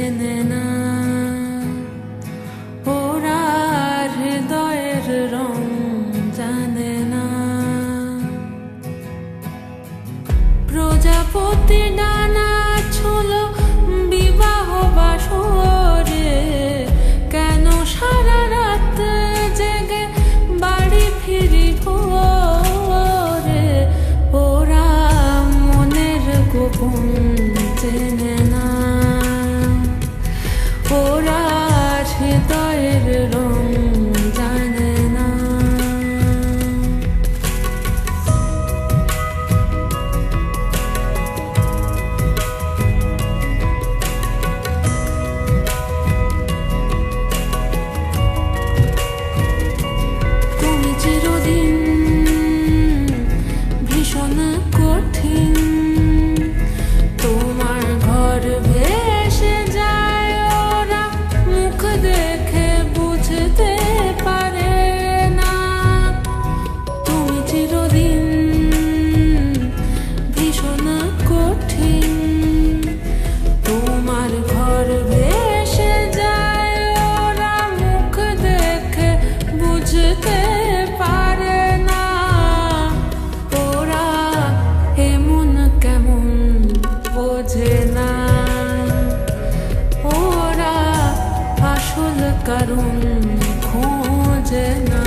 চেনে না, ওরা হৃদয়ের রং জানে না। প্রজাপতি ডানা ছুলো বিবাহ বাসরে, কেন সারা রাত জেগে বাড়ি ফিরি ভোরে। ওরা মনের গোপন চেনে না, ওরা হৃদয়ের রং জানে না। তুমি চিরদিন ভীষণ কঠিন, তোমার ঘর ভেসে যায়, ওরা মুখ দেখে বুঝতে পারে না। তুমি চিরদিন ভীষণ কঠিন, তোমার ঘর ভেসে যায়, ওরা মুখ দেখে বুঝতে পারে না। ওরা এমন কেমন বোঝে না, ওরা আসল কারণ খোঁজে না।